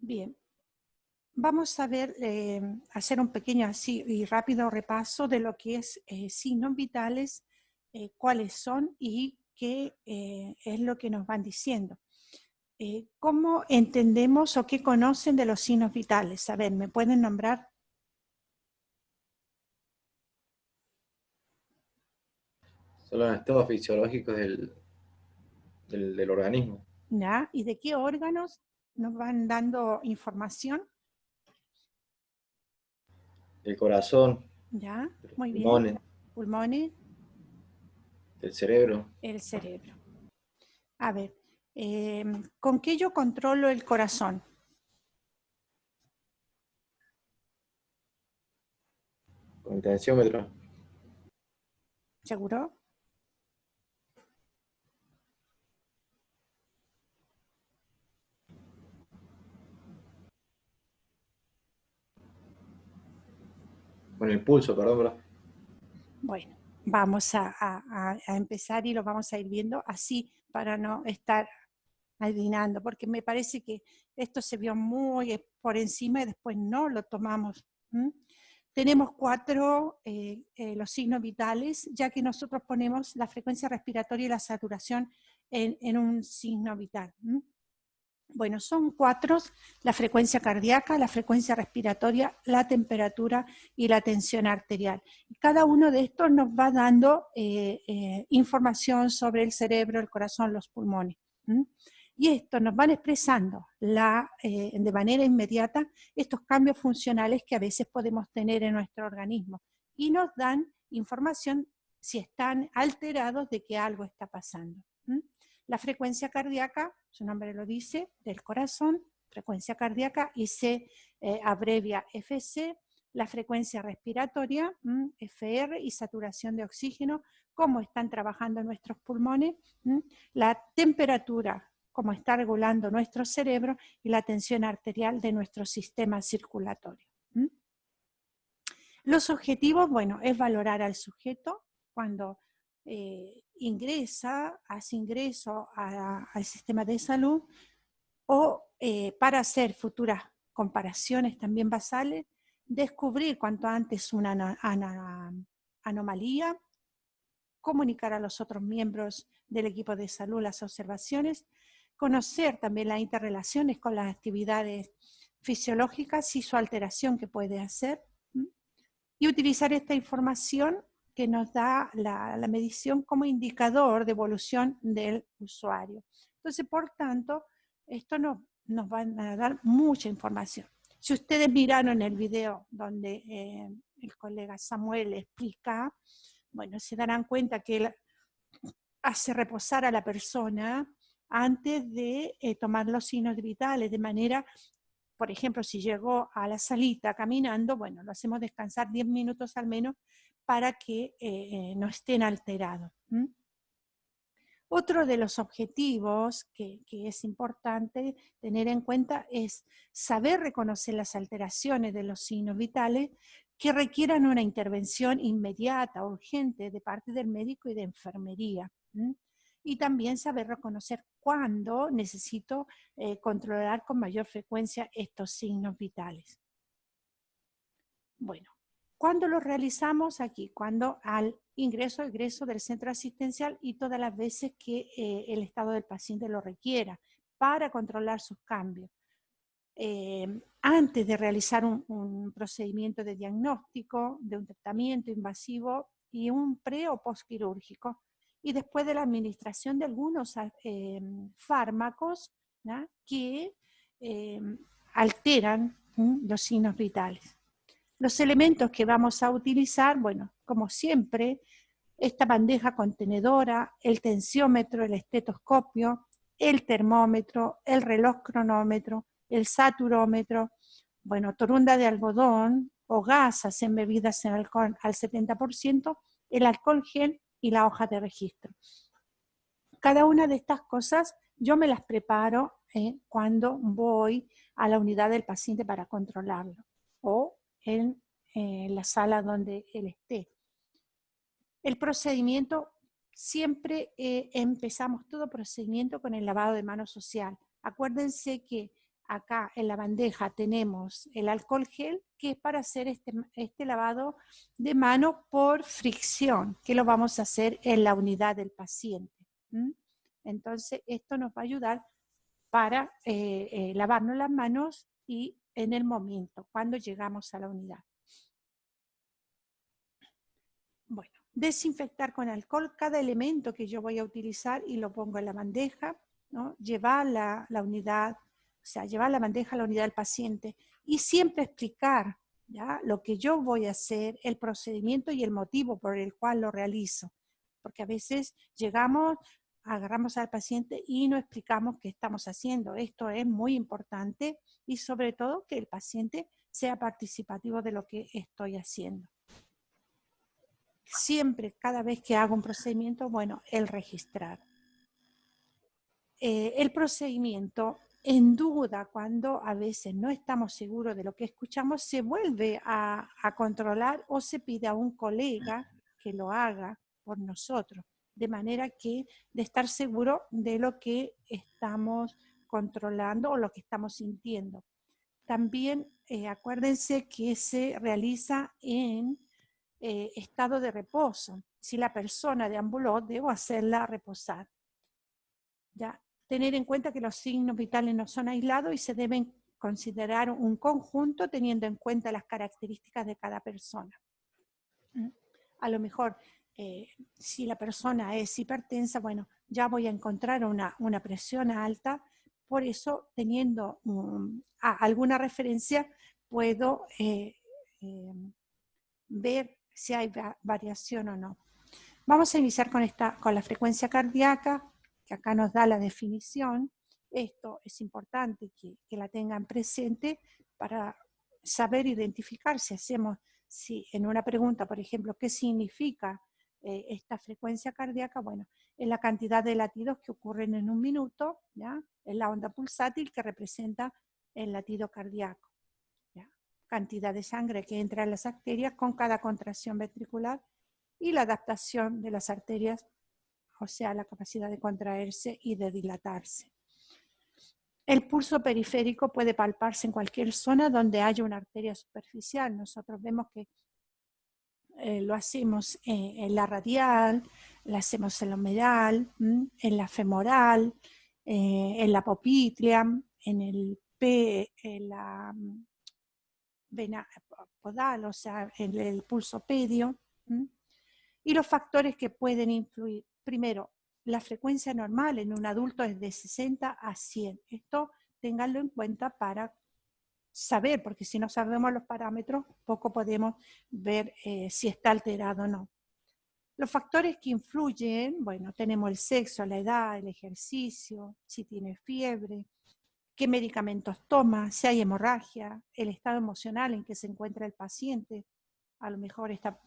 Bien, vamos a ver, hacer un pequeño así y rápido repaso de lo que es signos vitales, cuáles son y qué es lo que nos van diciendo. ¿Cómo entendemos o qué conocen de los signos vitales? A ver, ¿me pueden nombrar? Son los estados fisiológicos del organismo. ¿Ya? ¿Y de qué órganos nos van dando información? Del corazón, ¿Ya? de los Muy bien. pulmones, Pulmones, del cerebro, el cerebro. A ver, ¿con qué yo controlo el corazón? con el tensiómetro, ¿Seguro? con el pulso, perdón, bro. Bueno, vamos a empezar y lo vamos a ir viendo así para no estar adivinando, porque me parece que esto se vio muy por encima y después no lo tomamos. ¿Mm? Tenemos cuatro, los signos vitales, ya que nosotros ponemos la frecuencia respiratoria y la saturación en un signo vital. ¿Mm? Bueno, son cuatro: la frecuencia cardíaca, la frecuencia respiratoria, la temperatura y la tensión arterial. Cada uno de estos nos va dando información sobre el cerebro, el corazón, los pulmones. ¿Mm? Y esto nos van expresando de manera inmediata estos cambios funcionales que a veces podemos tener en nuestro organismo y nos dan información si están alterados de que algo está pasando. ¿Mm? La frecuencia cardíaca, su nombre lo dice, del corazón, frecuencia cardíaca, y se abrevia FC. La frecuencia respiratoria, FR, y saturación de oxígeno, cómo están trabajando nuestros pulmones. La temperatura, cómo está regulando nuestro cerebro, y la tensión arterial de nuestro sistema circulatorio. Los objetivos, bueno, es valorar al sujeto cuando hace ingreso al sistema de salud, o para hacer futuras comparaciones también basales, descubrir cuanto antes una anomalía, comunicar a los otros miembros del equipo de salud las observaciones, conocer también las interrelaciones con las actividades fisiológicas y su alteración que puede hacer, y utilizar esta información que nos da la medición como indicador de evolución del usuario. Entonces, por tanto, esto nos va a dar mucha información. Si ustedes miraron el video donde el colega Samuel explica, bueno, se darán cuenta que él hace reposar a la persona antes de tomar los signos vitales, de manera, por ejemplo, si llegó a la salita caminando, bueno, lo hacemos descansar 10 minutos al menos para que no estén alterados. Otro de los objetivos que es importante tener en cuenta es saber reconocer las alteraciones de los signos vitales que requieran una intervención inmediata, urgente, de parte del médico y de enfermería. Y también saber reconocer cuándo necesito controlar con mayor frecuencia estos signos vitales. Bueno, ¿cuándo lo realizamos? Aquí, cuando al ingreso, egreso del centro asistencial y todas las veces que el estado del paciente lo requiera para controlar sus cambios. Antes de realizar un procedimiento de diagnóstico, de un tratamiento invasivo y un pre o postquirúrgico, y después de la administración de algunos fármacos, ¿no?, que alteran los signos vitales. Los elementos que vamos a utilizar, bueno, como siempre, esta bandeja contenedora, el tensiómetro, el estetoscopio, el termómetro, el reloj cronómetro, el saturómetro, bueno, torunda de algodón o gasas embebidas en alcohol al 70%, el alcohol gel y la hoja de registro. Cada una de estas cosas yo me las preparo cuando voy a la unidad del paciente para controlarlo, o en la sala donde él esté. El procedimiento, siempre empezamos todo procedimiento con el lavado de manos social. Acuérdense que Acá en la bandeja tenemos el alcohol gel, que es para hacer este lavado de mano por fricción, que lo vamos a hacer en la unidad del paciente. Entonces, esto nos va a ayudar para lavarnos las manos y en el momento, cuando llegamos a la unidad. Bueno, desinfectar con alcohol cada elemento que yo voy a utilizar y lo pongo en la bandeja, ¿no? Llevar la unidad, o sea, llevar la bandeja a la unidad del paciente y siempre explicar, ¿ya?, lo que yo voy a hacer, el procedimiento y el motivo por el cual lo realizo. Porque a veces llegamos, agarramos al paciente y no explicamos qué estamos haciendo. Esto es muy importante y sobre todo que el paciente sea participativo de lo que estoy haciendo. Siempre, cada vez que hago un procedimiento, bueno, el registrar. El procedimiento, en duda, cuando a veces no estamos seguros de lo que escuchamos, se vuelve a controlar o se pide a un colega que lo haga por nosotros, de manera que de estar seguro de lo que estamos controlando o lo que estamos sintiendo. También acuérdense que se realiza en estado de reposo. Si la persona deambuló, debo hacerla reposar. ¿Ya? Tener en cuenta que los signos vitales no son aislados y se deben considerar un conjunto teniendo en cuenta las características de cada persona. A lo mejor, si la persona es hipertensa, bueno, ya voy a encontrar una presión alta, por eso teniendo alguna referencia puedo ver si hay variación o no. Vamos a iniciar con la frecuencia cardíaca, que acá nos da la definición. Esto es importante que la tengan presente para saber identificar si en una pregunta, por ejemplo, ¿qué significa esta frecuencia cardíaca? Bueno, es la cantidad de latidos que ocurren en un minuto, ¿ya? Es la onda pulsátil que representa el latido cardíaco. Cantidad de sangre que entra en las arterias con cada contracción ventricular y la adaptación de las arterias, o sea, la capacidad de contraerse y de dilatarse. El pulso periférico puede palparse en cualquier zona donde haya una arteria superficial. Nosotros vemos que lo hacemos en la radial, lo hacemos en la humeral, en la femoral, en la popltea, en la vena podal, o sea, en el pulso pedio. Y los factores que pueden influir. Primero, la frecuencia normal en un adulto es de 60 a 100. Esto ténganlo en cuenta para saber, porque si no sabemos los parámetros, poco podemos ver si está alterado o no. Los factores que influyen, bueno, tenemos el sexo, la edad, el ejercicio, si tiene fiebre, qué medicamentos toma, si hay hemorragia, el estado emocional en que se encuentra el paciente, a lo mejor está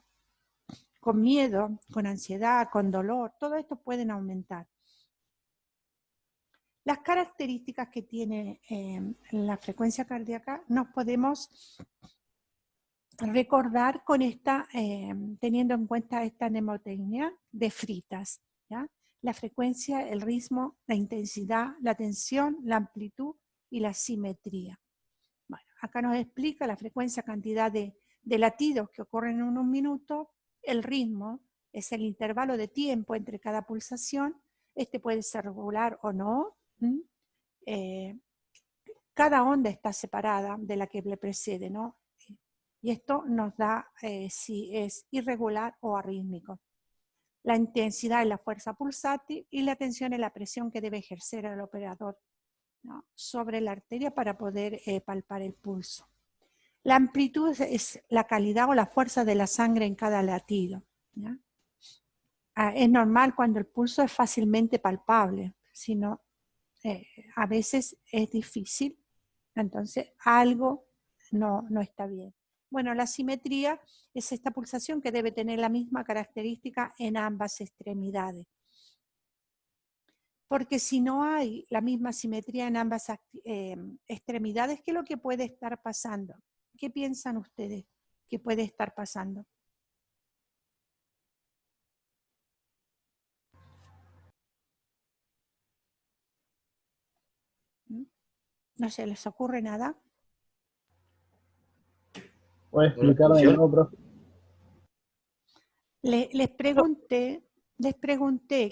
con miedo, con ansiedad, con dolor, todo esto pueden aumentar. Las características que tiene la frecuencia cardíaca nos podemos recordar con teniendo en cuenta esta mnemotecnia de Fritas, ¿ya? La frecuencia, el ritmo, la intensidad, la tensión, la amplitud y la simetría. Bueno, acá nos explica la frecuencia, cantidad de latidos que ocurren en un minuto. El ritmo es el intervalo de tiempo entre cada pulsación. Este puede ser regular o no. Cada onda está separada de la que le precede, ¿no? Y esto nos da si es irregular o arrítmico. La intensidad es la fuerza pulsátil y la tensión es la presión que debe ejercer el operador, ¿no?, sobre la arteria para poder palpar el pulso. La amplitud es la calidad o la fuerza de la sangre en cada latido, ¿ya? Es normal cuando el pulso es fácilmente palpable, sino a veces es difícil, entonces algo no está bien. Bueno, la simetría es esta pulsación que debe tener la misma característica en ambas extremidades. Porque si no hay la misma simetría en ambas extremidades, ¿qué es lo que puede estar pasando? ¿Qué piensan ustedes que puede estar pasando? ¿No se les ocurre nada? ¿Puede explicar de nuevo, profe? Les pregunté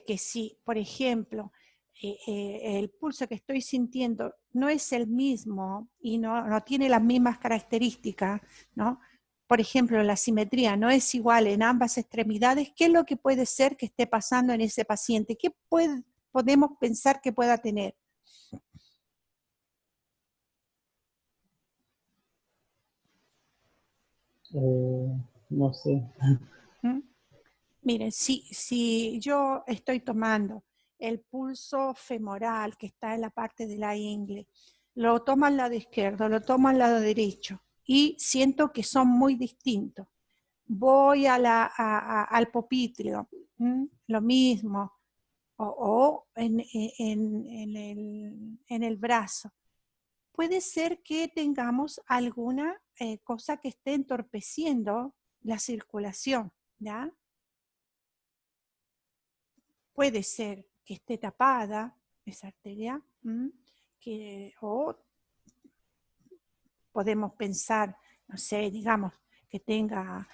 que si, por ejemplo, el pulso que estoy sintiendo no es el mismo y no tiene las mismas características, ¿no? Por ejemplo, la simetría no es igual en ambas extremidades, ¿qué es lo que puede ser que esté pasando en ese paciente? ¿Qué podemos pensar que pueda tener? No sé. ¿Mm? Miren, si yo estoy tomando el pulso femoral que está en la parte de la ingle, lo tomo al lado izquierdo, lo tomo al lado derecho y siento que son muy distintos. Voy al popitlio, lo mismo, o en el brazo. Puede ser que tengamos alguna cosa que esté entorpeciendo la circulación, ¿ya? Puede ser que esté tapada esa arteria, o podemos pensar, no sé, digamos, que tenga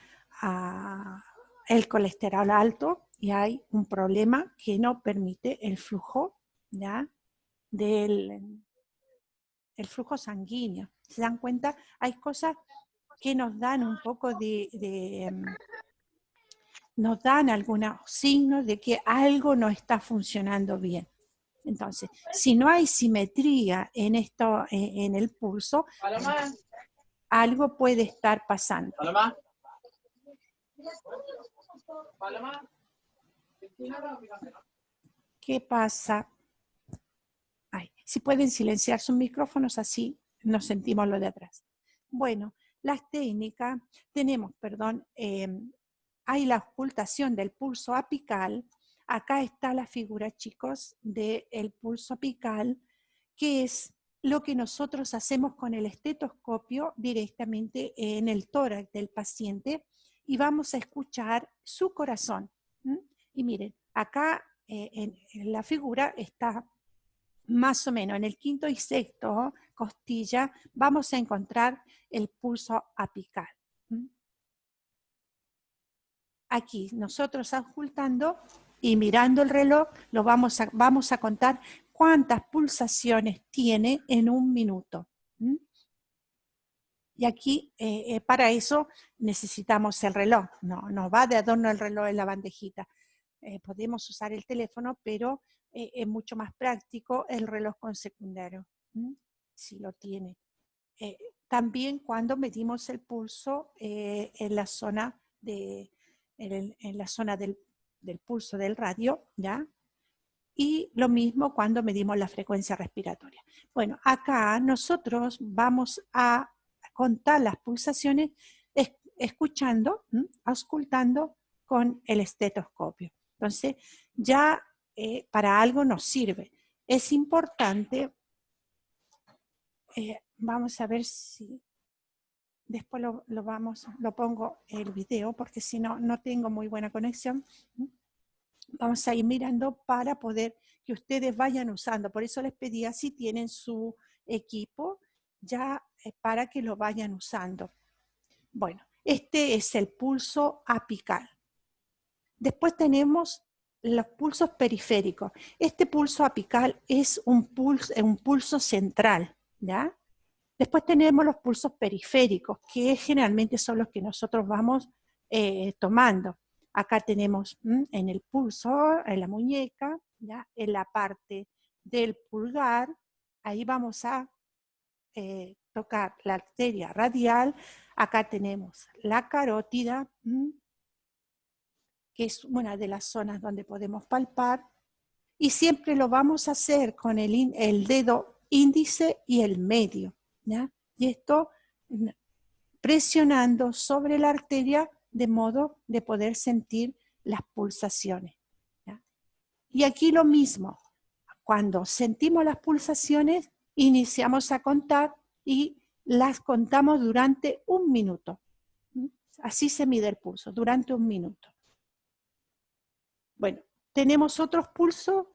el colesterol alto y hay un problema que no permite el flujo, ¿ya? del flujo sanguíneo. ¿Se dan cuenta? Hay cosas que nos dan un poco nos dan algunos signos de que algo no está funcionando bien. Entonces, si no hay simetría en esto, en el pulso, algo puede estar pasando. ¿Qué pasa? Ay, si pueden silenciar sus micrófonos, así nos sentimos lo de atrás. Bueno, las técnicas, hay la ocultación del pulso apical. Acá está la figura, chicos, del pulso apical, que es lo que nosotros hacemos con el estetoscopio directamente en el tórax del paciente y vamos a escuchar su corazón. Y miren, acá en la figura está más o menos en el quinto y sexto costilla, vamos a encontrar el pulso apical. Aquí nosotros ocultando y mirando el reloj, vamos a contar cuántas pulsaciones tiene en un minuto. Y aquí, para eso, necesitamos el reloj. No va de adorno el reloj en la bandejita. Podemos usar el teléfono, pero es mucho más práctico el reloj con secundario, si lo tiene. También cuando medimos el pulso en la zona, en la zona del pulso del radio, ¿ya? Y lo mismo cuando medimos la frecuencia respiratoria. Bueno, acá nosotros vamos a contar las pulsaciones escuchando, auscultando con el estetoscopio. Entonces, ya para algo nos sirve. Es importante, vamos a ver si después lo pongo el video, porque si no, no tengo muy buena conexión. Vamos a ir mirando para poder que ustedes vayan usando. Por eso les pedía si tienen su equipo ya para que lo vayan usando. Bueno, este es el pulso apical. Después tenemos los pulsos periféricos. Este pulso apical es un pulso central, ¿ya? Después tenemos los pulsos periféricos, que generalmente son los que nosotros vamos tomando. Acá tenemos en el pulso, en la muñeca, ¿ya? En la parte del pulgar, ahí vamos a tocar la arteria radial. Acá tenemos la carótida, que es una de las zonas donde podemos palpar, y siempre lo vamos a hacer con el dedo índice y el medio, ¿ya? Y esto presionando sobre la arteria de modo de poder sentir las pulsaciones, ¿ya? Y aquí lo mismo, cuando sentimos las pulsaciones, iniciamos a contar y las contamos durante 1 minuto. Así se mide el pulso, durante 1 minuto. Bueno, tenemos otros pulsos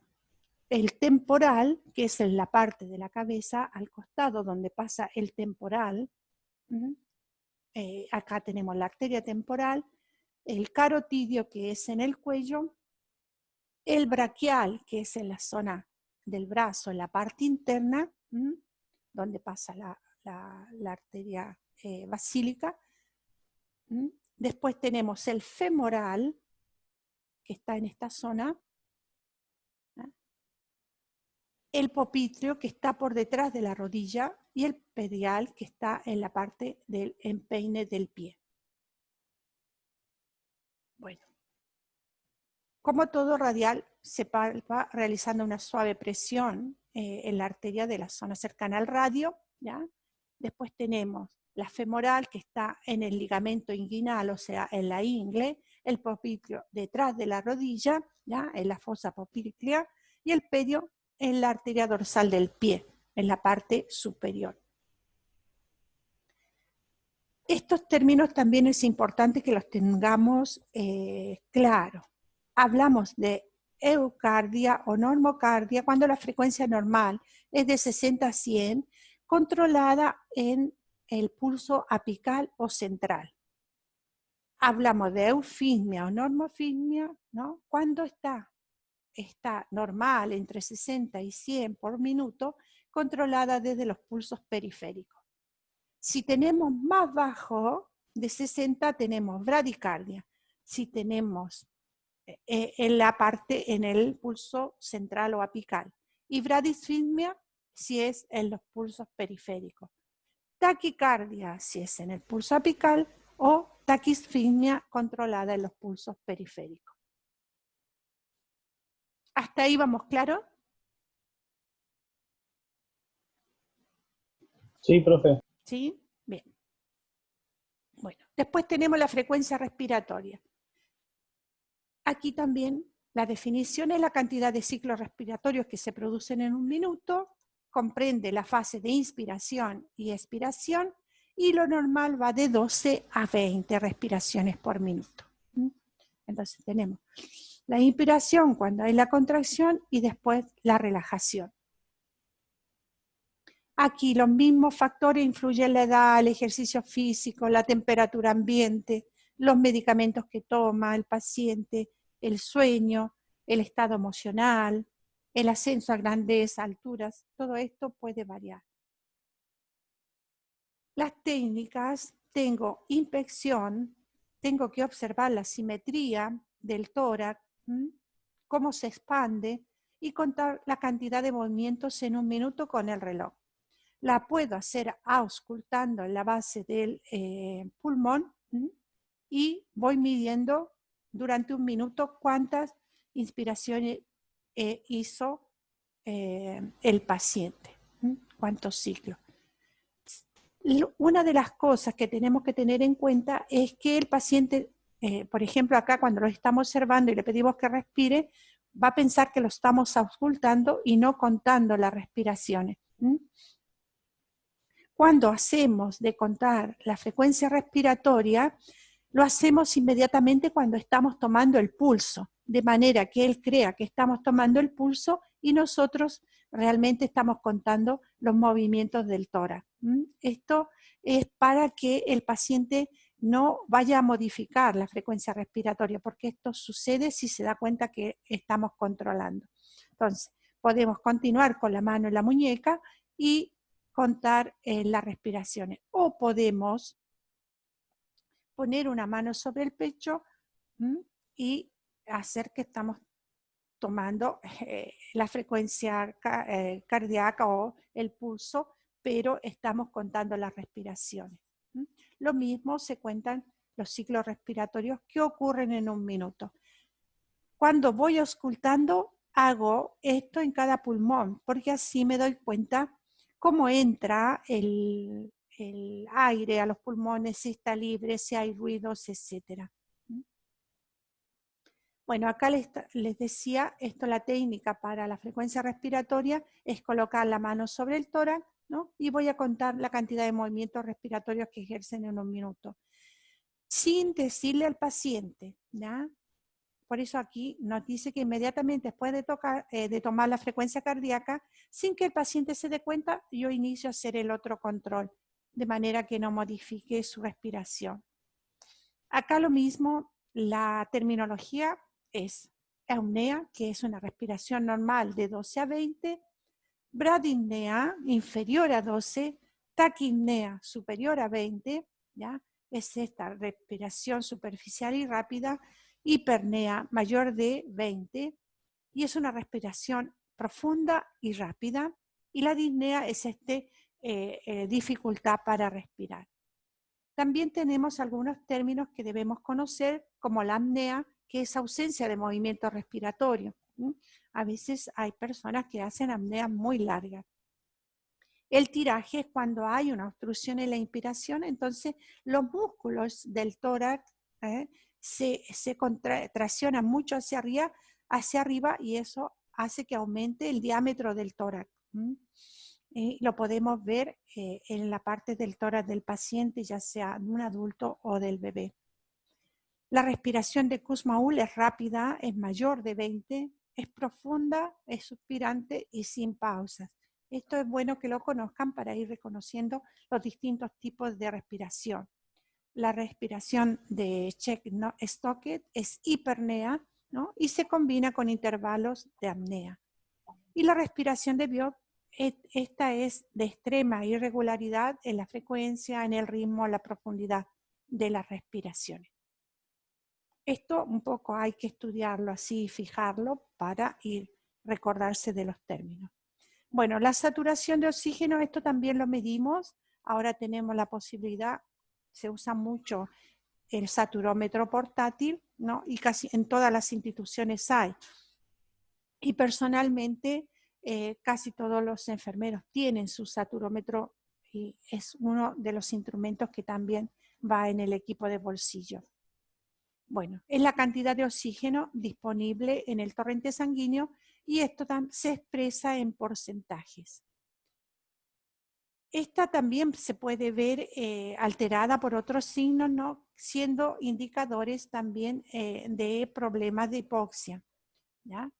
el temporal, que es en la parte de la cabeza, al costado donde pasa el temporal. Acá tenemos la arteria temporal, el carotidio, que es en el cuello, el braquial, que es en la zona del brazo, en la parte interna, donde pasa la arteria basílica. Después tenemos el femoral, que está en esta zona, el popliteo, que está por detrás de la rodilla, y el pedial, que está en la parte del empeine del pie. Bueno, como todo radial, se palpa realizando una suave presión en la arteria de la zona cercana al radio, ¿ya? Después tenemos la femoral, que está en el ligamento inguinal, o sea, en la ingle, el popliteo detrás de la rodilla, ¿ya? En la fosa poplitea, y el pedio en la arteria dorsal del pie, en la parte superior. Estos términos también es importante que los tengamos claros. Hablamos de eucardia o normocardia cuando la frecuencia normal es de 60 a 100, controlada en el pulso apical o central. Hablamos de eufismia o normofismia, ¿no? Cuando está normal entre 60 y 100 por minuto, controlada desde los pulsos periféricos. Si tenemos más bajo de 60, tenemos bradicardia. Si tenemos en la parte, en el pulso central o apical. Y bradisfismia, si es en los pulsos periféricos. Taquicardia, si es en el pulso apical, o taquisfismia controlada en los pulsos periféricos. ¿Hasta ahí vamos claro? Sí, profe. ¿Sí? Bien. Bueno, después tenemos la frecuencia respiratoria. Aquí también la definición es la cantidad de ciclos respiratorios que se producen en un minuto, comprende la fase de inspiración y expiración, y lo normal va de 12 a 20 respiraciones por minuto. Entonces tenemos la inspiración cuando hay la contracción y después la relajación. Aquí los mismos factores influyen la edad, el ejercicio físico, la temperatura ambiente, los medicamentos que toma el paciente, el sueño, el estado emocional, el ascenso a grandeza, alturas, todo esto puede variar. Las técnicas, tengo inspección, tengo que observar la simetría del tórax, cómo se expande y contar la cantidad de movimientos en un minuto con el reloj. La puedo hacer auscultando en la base del pulmón y voy midiendo durante un minuto cuántas inspiraciones hizo el paciente, cuántos ciclos. Una de las cosas que tenemos que tener en cuenta es que el paciente, por ejemplo acá cuando lo estamos observando y le pedimos que respire, va a pensar que lo estamos auscultando y no contando las respiraciones. Cuando hacemos de contar la frecuencia respiratoria, lo hacemos inmediatamente cuando estamos tomando el pulso, de manera que él crea que estamos tomando el pulso y nosotros realmente estamos contando los movimientos del tórax. Esto es para que el paciente no vaya a modificar la frecuencia respiratoria, porque esto sucede si se da cuenta que estamos controlando. Entonces, podemos continuar con la mano en la muñeca y contar las respiraciones. O podemos poner una mano sobre el pecho y hacer que estamos tomando la frecuencia cardíaca o el pulso, pero estamos contando las respiraciones. Lo mismo se cuentan los ciclos respiratorios que ocurren en un minuto. Cuando voy auscultando, hago esto en cada pulmón, porque así me doy cuenta cómo entra el aire a los pulmones, si está libre, si hay ruidos, etc. Bueno, acá les decía, la técnica para la frecuencia respiratoria es colocar la mano sobre el tórax, ¿no? Y voy a contar la cantidad de movimientos respiratorios que ejercen en un minuto, sin decirle al paciente, ¿ya? Por eso aquí nos dice que inmediatamente después de tomar la frecuencia cardíaca, sin que el paciente se dé cuenta, yo inicio a hacer el otro control, de manera que no modifique su respiración. Acá lo mismo, la terminología es eupnea, que es una respiración normal de 12 a 20, bradipnea inferior a 12, taquipnea superior a 20, ¿ya? Es esta respiración superficial y rápida, hipernea mayor de 20, y es una respiración profunda y rápida, y la disnea es dificultad para respirar. También tenemos algunos términos que debemos conocer, como la apnea, que es ausencia de movimiento respiratorio. A veces hay personas que hacen apnea muy larga. El tiraje es cuando hay una obstrucción en la inspiración, entonces los músculos del tórax se traccionan mucho hacia arriba y eso hace que aumente el diámetro del tórax. Lo podemos ver en la parte del tórax del paciente, ya sea de un adulto o del bebé. La respiración de Kussmaul es rápida, es mayor de 20, es profunda, es suspirante y sin pausas. Esto es bueno que lo conozcan para ir reconociendo los distintos tipos de respiración. La respiración de Check-Stockett es hipernea, ¿no? Y se combina con intervalos de apnea. Y la respiración de Biot, esta es de extrema irregularidad en la frecuencia, en el ritmo, la profundidad de las respiraciones. Esto un poco hay que estudiarlo así, fijarlo para ir recordarse de los términos. Bueno, la saturación de oxígeno, esto también lo medimos. Ahora tenemos la posibilidad, se usa mucho el saturómetro portátil, ¿no? Y casi en todas las instituciones hay. Y personalmente, casi todos los enfermeros tienen su saturómetro y es uno de los instrumentos que también va en el equipo de bolsillo. Bueno, es la cantidad de oxígeno disponible en el torrente sanguíneo y esto se expresa en porcentajes. Esta también se puede ver alterada por otros signos, ¿no? Siendo indicadores también de problemas de hipoxia, ¿ya?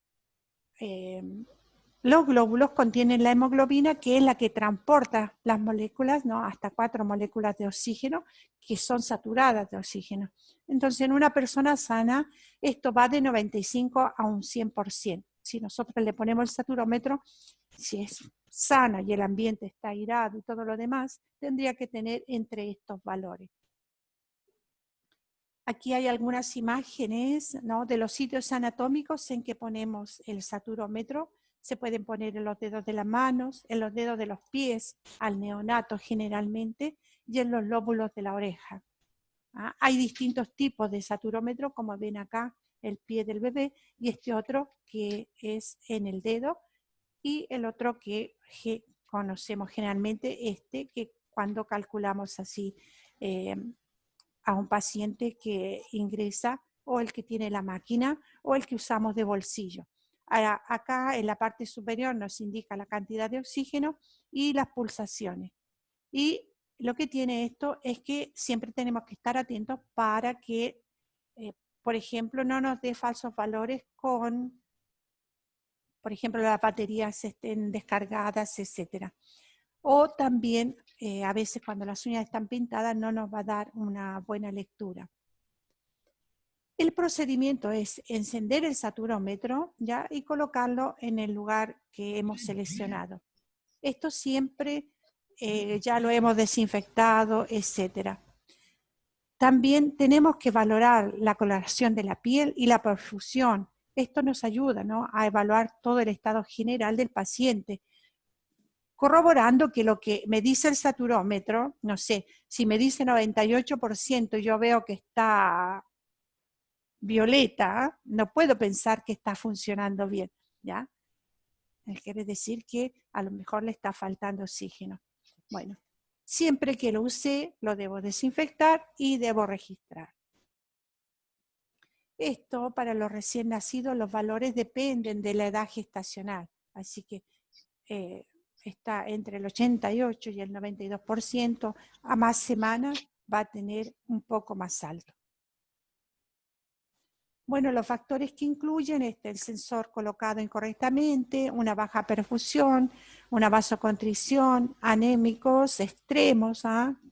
Los glóbulos contienen la hemoglobina, que es la que transporta las moléculas, ¿no? Hasta 4 moléculas de oxígeno, que son saturadas de oxígeno. Entonces, en una persona sana, esto va de 95 a un 100%. Si nosotros le ponemos el saturómetro, si es sana y el ambiente está airado y todo lo demás, tendría que tener entre estos valores. Aquí hay algunas imágenes, ¿no? De los sitios anatómicos en que ponemos el saturómetro. Se pueden poner en los dedos de las manos, en los dedos de los pies, al neonato generalmente, y en los lóbulos de la oreja. ¿Ah? Hay distintos tipos de saturómetro, como ven acá, el pie del bebé, y este otro que es en el dedo, y el otro que conocemos generalmente, que cuando calculamos así a un paciente que ingresa, o el que tiene la máquina, o el que usamos de bolsillo. Acá en la parte superior nos indica la cantidad de oxígeno y las pulsaciones. Y lo que tiene esto es que siempre tenemos que estar atentos para que, por ejemplo, no nos dé falsos valores con, por ejemplo, las baterías estén descargadas, etc. O también, a veces cuando las uñas están pintadas, no nos va a dar una buena lectura. El procedimiento es encender el saturómetro, ¿ya? Y colocarlo en el lugar que hemos seleccionado. Esto siempre ya lo hemos desinfectado, etc. También tenemos que valorar la coloración de la piel y la perfusión. Esto nos ayuda, ¿no? A evaluar todo el estado general del paciente, corroborando que lo que me dice el saturómetro, no sé, si me dice 98%, yo veo que está violeta, no puedo pensar que está funcionando bien, ¿ya? Quiere decir que a lo mejor le está faltando oxígeno. Bueno, siempre que lo use, lo debo desinfectar y debo registrar. Esto, para los recién nacidos, los valores dependen de la edad gestacional, así que está entre el 88 y el 92%, a más semanas va a tener un poco más alto. Bueno, los factores que incluyen el sensor colocado incorrectamente, una baja perfusión, una vasoconstricción, anémicos extremos,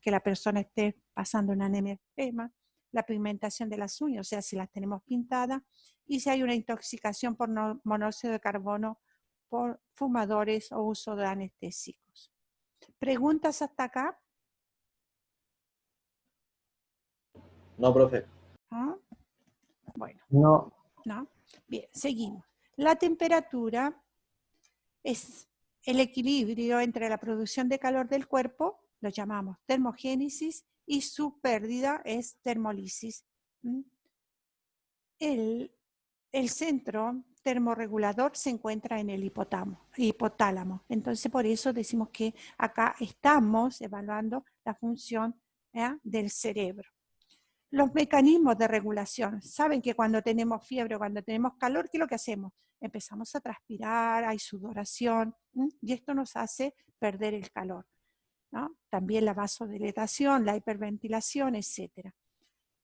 que la persona esté pasando una anemia extrema, la pigmentación de las uñas, o sea, si las tenemos pintadas, y si hay una intoxicación por monóxido de carbono por fumadores o uso de anestésicos. ¿Preguntas hasta acá? No, profe. ¿Ah? Bueno. No. ¿No? Bien, seguimos. La temperatura es el equilibrio entre la producción de calor del cuerpo, lo llamamos termogénesis, y su pérdida es termólisis. El centro termorregulador se encuentra en el hipotálamo. Entonces, por eso decimos que acá estamos evaluando la función del cerebro. Los mecanismos de regulación. Saben que cuando tenemos fiebre o cuando tenemos calor, ¿qué es lo que hacemos? Empezamos a transpirar, hay sudoración, y esto nos hace perder el calor, ¿no? También la vasodilatación, la hiperventilación, etc.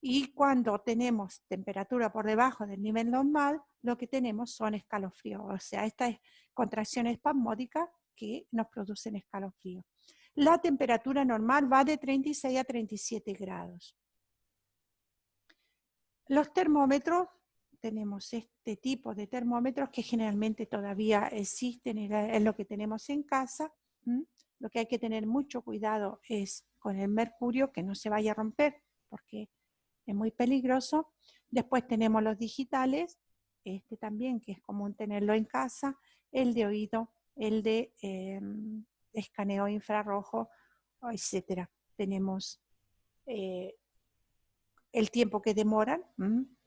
Y cuando tenemos temperatura por debajo del nivel normal, lo que tenemos son escalofríos, o sea, estas contracciones espasmódicas que nos producen escalofríos. La temperatura normal va de 36 a 37 grados. Los termómetros, tenemos este tipo de termómetros que generalmente todavía existen, es lo que tenemos en casa. Lo que hay que tener mucho cuidado es con el mercurio, que no se vaya a romper, porque es muy peligroso. Después tenemos los digitales, este también, que es común tenerlo en casa, el de oído, el de escaneo infrarrojo, etc. Tenemos el tiempo que demoran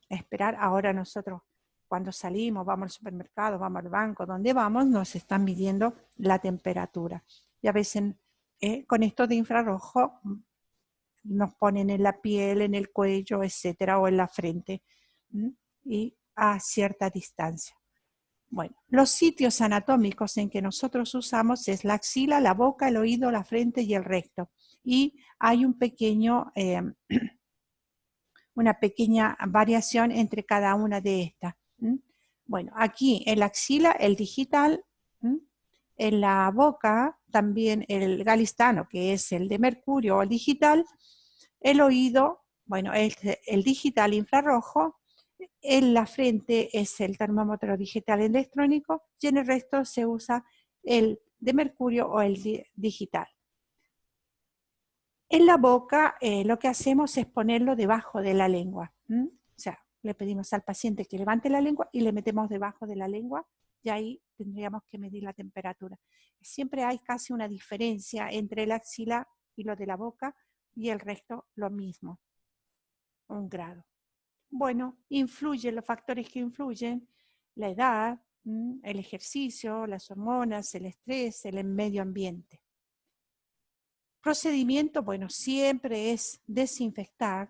a esperar. Ahora nosotros, cuando salimos, vamos al supermercado, vamos al banco, donde vamos, nos están midiendo la temperatura. Y a veces con esto de infrarrojo nos ponen en la piel, en el cuello, etcétera, o en la frente, y a cierta distancia. Bueno, los sitios anatómicos en que nosotros usamos es la axila, la boca, el oído, la frente y el recto. Y hay un pequeño, una pequeña variación entre cada una de estas. Bueno, aquí en la axila el digital, en la boca también el galistano, que es el de mercurio o el digital, el oído, bueno, el digital infrarrojo, en la frente es el termómetro digital electrónico y en el resto se usa el de mercurio o el digital. En la boca lo que hacemos es ponerlo debajo de la lengua. O sea, le pedimos al paciente que levante la lengua y le metemos debajo de la lengua y ahí tendríamos que medir la temperatura. Siempre hay casi una diferencia entre la axila y lo de la boca y el resto lo mismo, 1 grado. Bueno, influyen los factores que influyen, la edad, el ejercicio, las hormonas, el estrés, el medio ambiente. Procedimiento, bueno, siempre es desinfectar.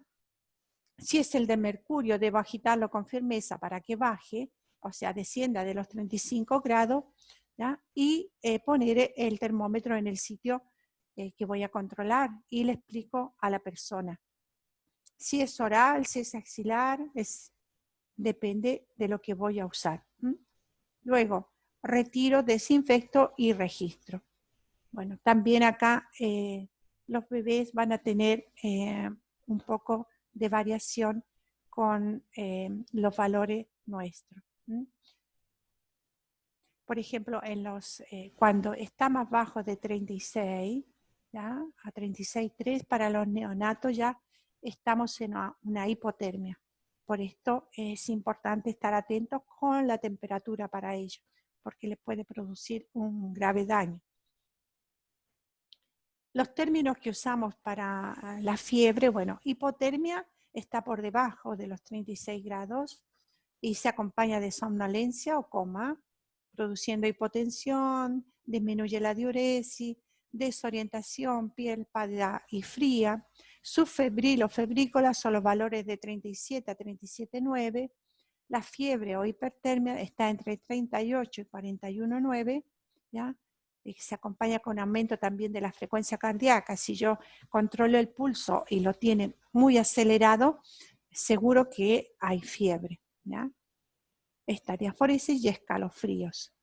Si es el de mercurio, debo agitarlo con firmeza para que baje, o sea, descienda de los 35 grados, ¿ya? Y poner el termómetro en el sitio que voy a controlar y le explico a la persona. Si es oral, si es axilar, depende de lo que voy a usar. Luego, retiro, desinfecto y registro. Bueno, también acá los bebés van a tener un poco de variación con los valores nuestros. Por ejemplo, cuando está más bajo de 36, ¿ya? A 36,3 para los neonatos ya estamos en una hipotermia. Por esto es importante estar atentos con la temperatura para ellos, porque les puede producir un grave daño. Los términos que usamos para la fiebre, bueno, hipotermia está por debajo de los 36 grados y se acompaña de somnolencia o coma, produciendo hipotensión, disminuye la diuresis, desorientación, piel pálida y fría. Subfebril o febrícola son los valores de 37 a 37,9. La fiebre o hipertermia está entre 38 y 41,9, ¿ya? Y se acompaña con aumento también de la frecuencia cardíaca. Si yo controlo el pulso y lo tiene muy acelerado, seguro que hay fiebre. ¿ya? Estareaforesis y escalofríos.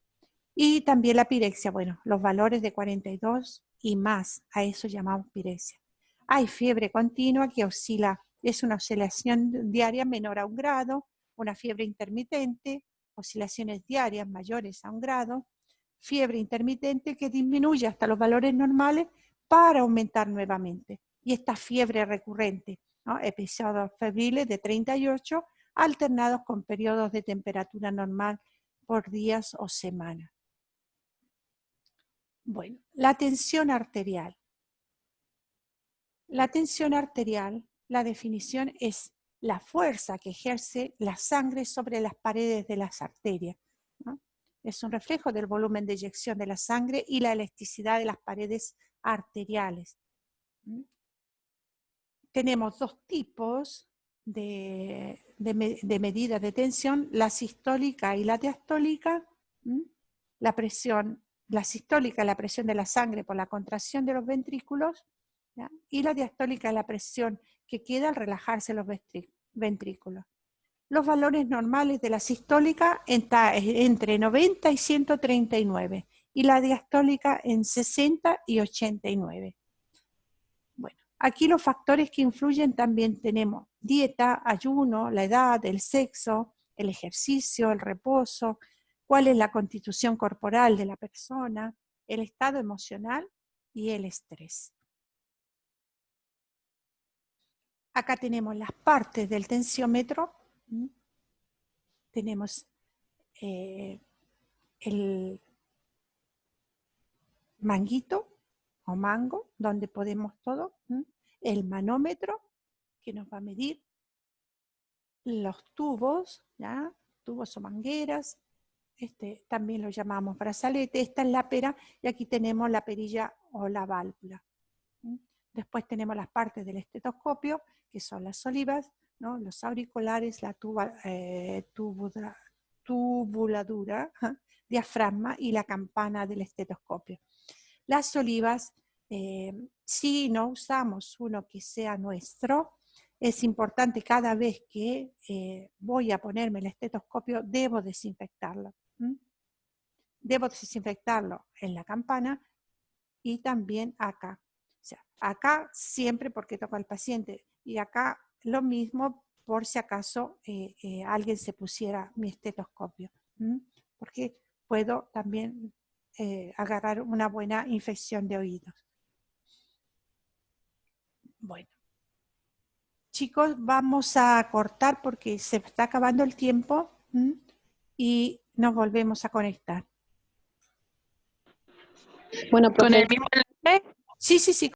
Y también la pirexia, bueno, los valores de 42 y más, a eso llamamos pirexia. Hay fiebre continua que oscila, es una oscilación diaria menor a 1 grado, una fiebre intermitente, oscilaciones diarias mayores a 1 grado, fiebre intermitente que disminuye hasta los valores normales para aumentar nuevamente. Y esta fiebre recurrente, ¿no? Episodios febriles de 38 alternados con periodos de temperatura normal por días o semanas. Bueno, la tensión arterial. La tensión arterial, la definición es la fuerza que ejerce la sangre sobre las paredes de las arterias, ¿no? Es un reflejo del volumen de eyección de la sangre y la elasticidad de las paredes arteriales. Tenemos 2 tipos de medidas de tensión, la sistólica y la diastólica. La sistólica es la presión de la sangre por la contracción de los ventrículos, ¿ya? Y la diastólica es la presión que queda al relajarse los ventrículos. Los valores normales de la sistólica entre 90 y 139 y la diastólica en 60 y 89. Bueno, aquí los factores que influyen también tenemos dieta, ayuno, la edad, el sexo, el ejercicio, el reposo, cuál es la constitución corporal de la persona, el estado emocional y el estrés. Acá tenemos las partes del tensiómetro. Tenemos el manguito o mango, donde podemos todo, el manómetro, que nos va a medir los tubos, ¿ya? Tubos o mangueras, también lo llamamos brazalete, esta es la pera, y aquí tenemos la perilla o la válvula. Después tenemos las partes del estetoscopio, que son las olivas, ¿no? Los auriculares, la tubuladura, diafragma y la campana del estetoscopio. Las olivas, si no usamos uno que sea nuestro, es importante cada vez que voy a ponerme el estetoscopio, debo desinfectarlo. Debo desinfectarlo en la campana y también acá. O sea, acá siempre porque toco al paciente, y acá lo mismo por si acaso alguien se pusiera mi estetoscopio, porque puedo también agarrar una buena infección de oídos. Bueno, chicos, vamos a cortar porque se está acabando el tiempo y nos volvemos a conectar. Bueno, ¿Con profe, el mismo enlace? Sí, sí, sí.